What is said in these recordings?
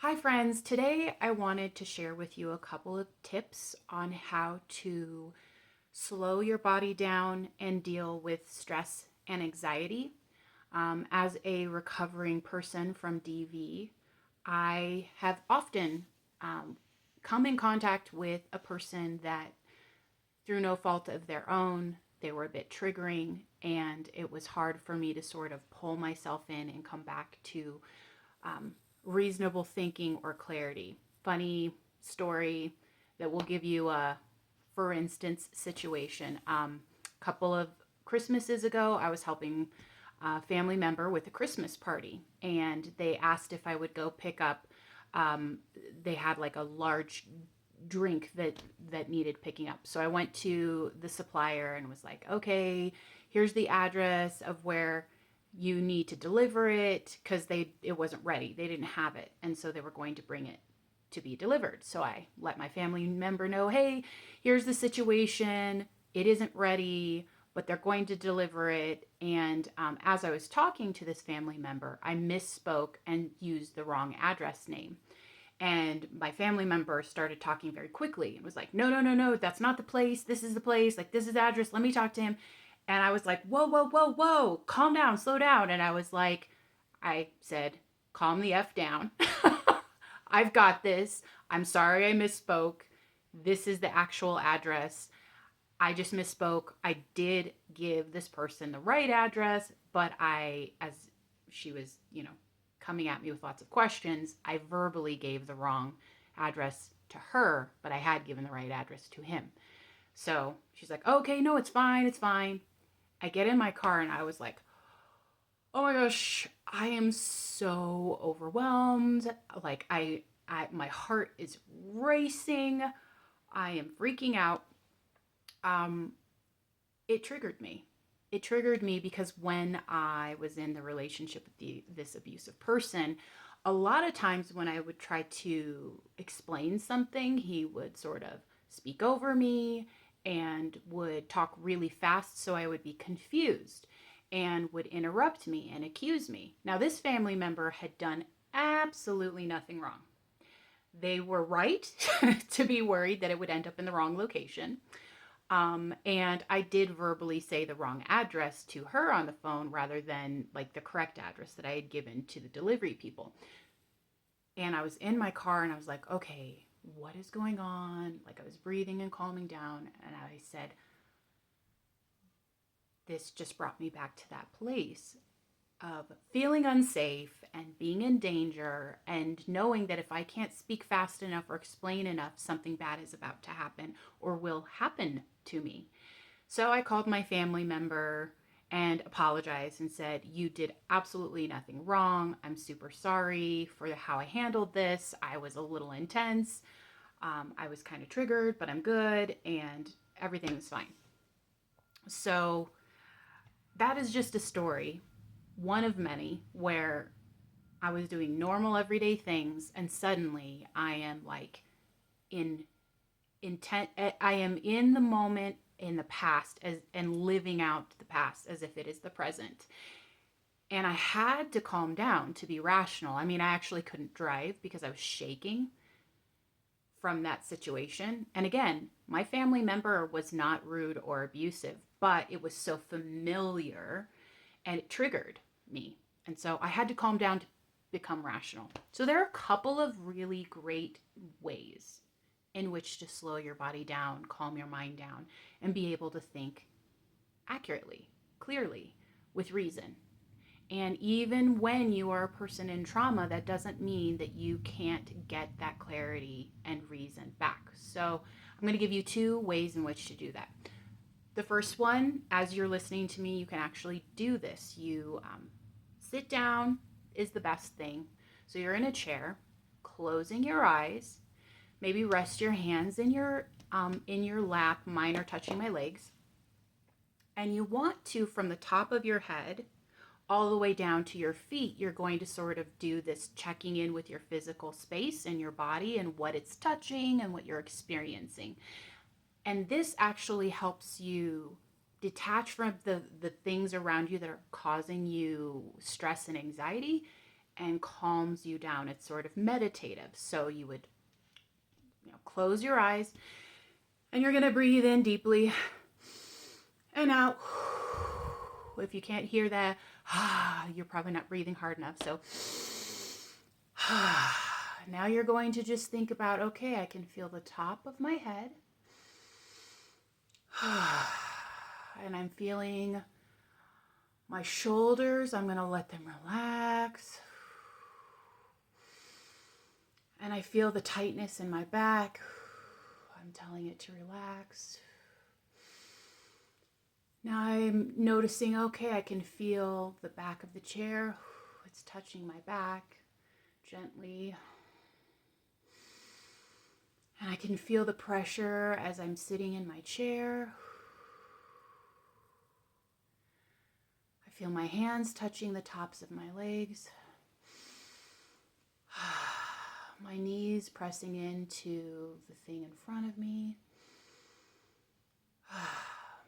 Hi, friends. Today I wanted to share with you a couple of tips on how to slow your body down and deal with stress and anxiety. As a recovering person from DV, I have often um, come in contact with a person that, through no fault of their own, they were a bit triggering, and it was hard for me to sort of pull myself in and come back to um, reasonable thinking or clarity. Funny story that will give you a, for instance, situation. A couple of Christmases ago, I was helping a family member with a Christmas party, and they asked if I would go pick up. Um, they had like a large drink that needed picking up. So I went to the supplier and was like, "Okay, here's the address of where you need to deliver it," because it wasn't ready. They didn't have it. And so they were going to bring it to be delivered. So I let my family member know, "Hey, here's the situation. It isn't ready, but they're going to deliver it." And as I was talking to this family member, I misspoke and used the wrong address name. And my family member started talking very quickly and was like, "No, no, no, no, that's not the place. This is the place. Like, this is the address. Let me talk to him." And I was like, "Whoa, whoa, whoa, whoa, calm down, slow down." And I said, "Calm the F down. I've got this. I'm sorry I misspoke. This is the actual address. I just misspoke. I did give this person the right address, but as she was, coming at me with lots of questions, I verbally gave the wrong address to her, but I had given the right address to him." So she's like, "Okay, no, it's fine, it's fine." I get in my car and I was like, "Oh my gosh, I am so overwhelmed. Like my heart is racing. I am freaking out." Um, it triggered me. It triggered me because when I was in the relationship with this abusive person, a lot of times when I would try to explain something, he would sort of speak over me and would talk really fast, so I would be confused and would interrupt me and accuse me. Now, this family member had done absolutely nothing wrong. They were right to be worried that it would end up in the wrong location. And I did verbally say the wrong address to her on the phone rather than like the correct address that I had given to the delivery people. And I was in my car and I was like, "Okay, what is going on?" Like, I was breathing and calming down. And I said, this just brought me back to that place of feeling unsafe and being in danger and knowing that if I can't speak fast enough or explain enough, something bad is about to happen or will happen to me. So I called my family member and apologized and said, "You did absolutely nothing wrong. I'm super sorry for how I handled this. I was a little intense. I was kind of triggered, but I'm good and everything's fine." So that is just a story, one of many, where I was doing normal everyday things and suddenly I am like in intent. I am in the moment in the past and living out the past as if it is the present. And I had to calm down to be rational. I mean, I actually couldn't drive because I was shaking from that situation. And again, my family member was not rude or abusive, but it was so familiar and it triggered me. And so I had to calm down to become rational. So there are a couple of really great ways in which to slow your body down, calm your mind down, and be able to think accurately, clearly, with reason. And even when you are a person in trauma, that doesn't mean that you can't get that clarity and reason back. So I'm going to give you two ways in which to do that. The first one, as you're listening to me, you can actually do this. You sit down is the best thing. So you're in a chair, closing your eyes, maybe rest your hands in your lap. Mine are touching my legs. And you want to, from the top of your head all the way down to your feet, you're going to sort of do this checking in with your physical space and your body and what it's touching and what you're experiencing. And this actually helps you detach from the things around you that are causing you stress and anxiety and calms you down. It's sort of meditative. So you would, close your eyes and you're going to breathe in deeply and out. If you can't hear that, you're probably not breathing hard enough. So now you're going to just think about, okay, I can feel the top of my head. And I'm feeling my shoulders. I'm going to let them relax. And I feel the tightness in my back. I'm telling it to relax. Now I'm noticing, okay, I can feel the back of the chair. It's touching my back gently. And I can feel the pressure as I'm sitting in my chair. I feel my hands touching the tops of my legs. My knees pressing into the thing in front of me.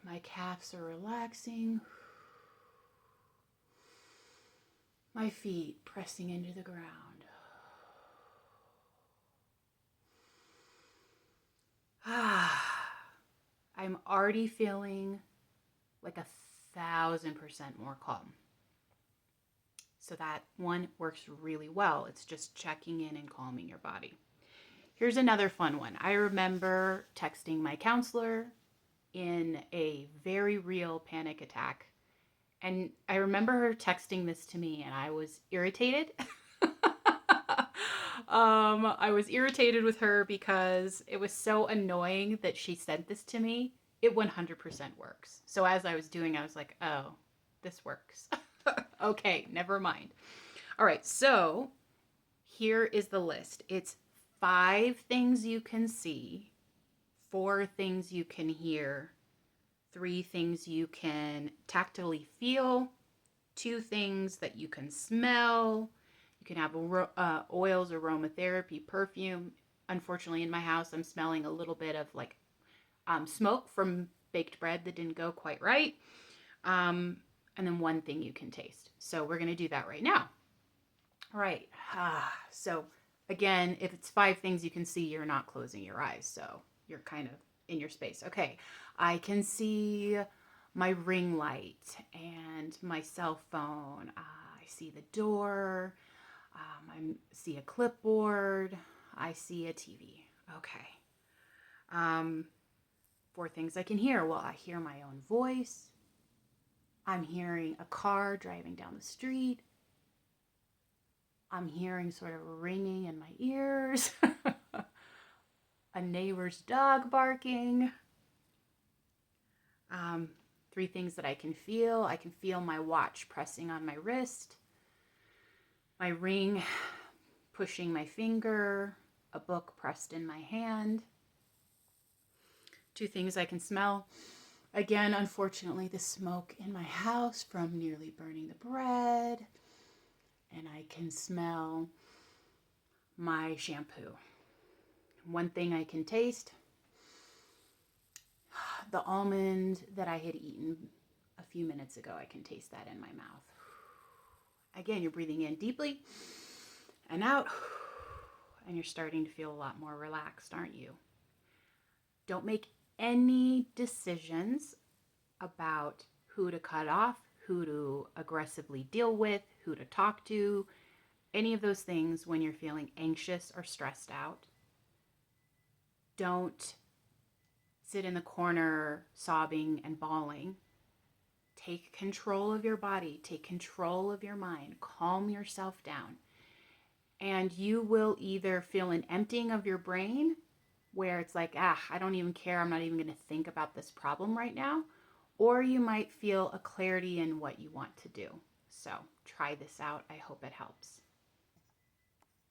My calves are relaxing. My feet pressing into the ground. I'm already feeling like 1,000% more calm. So that one works really well. It's just checking in and calming your body. Here's another fun one. I remember texting my counselor in a very real panic attack. And I remember her texting this to me and I was irritated. I was irritated with her because it was so annoying that she sent this to me. It 100% works. So as I was doing, I was like, oh, this works. Okay, never mind. All right, so here is the list. It's 5 things you can see, 4 things you can hear, 3 things you can tactily feel, 2 things that you can smell. You can have oils, aromatherapy, perfume. Unfortunately, in my house, I'm smelling a little bit of like smoke from baked bread that didn't go quite right. And then 1 thing you can taste. So we're going to do that right now. All right. So again, if it's 5 things you can see, you're not closing your eyes. So you're kind of in your space. Okay. I can see my ring light and my cell phone. I see the door. I see a clipboard. I see a TV. Okay. 4 things I can hear. Well, I hear my own voice. I'm hearing a car driving down the street. I'm hearing sort of ringing in my ears. A neighbor's dog barking. 3 things that I can feel. I can feel my watch pressing on my wrist. My ring pushing my finger. A book pressed in my hand. 2 things I can smell. Again, unfortunately, the smoke in my house from nearly burning the bread. And I can smell my shampoo. 1 thing I can taste. The almond that I had eaten a few minutes ago, I can taste that in my mouth. Again, you're breathing in deeply and out. And you're starting to feel a lot more relaxed, aren't you? Don't make any decisions about who to cut off, who to aggressively deal with, who to talk to, any of those things when you're feeling anxious or stressed out. Don't sit in the corner sobbing and bawling. Take control of your body, take control of your mind, calm yourself down. And you will either feel an emptying of your brain where it's like, I don't even care. I'm not even going to think about this problem right now. Or you might feel a clarity in what you want to do. So try this out. I hope it helps.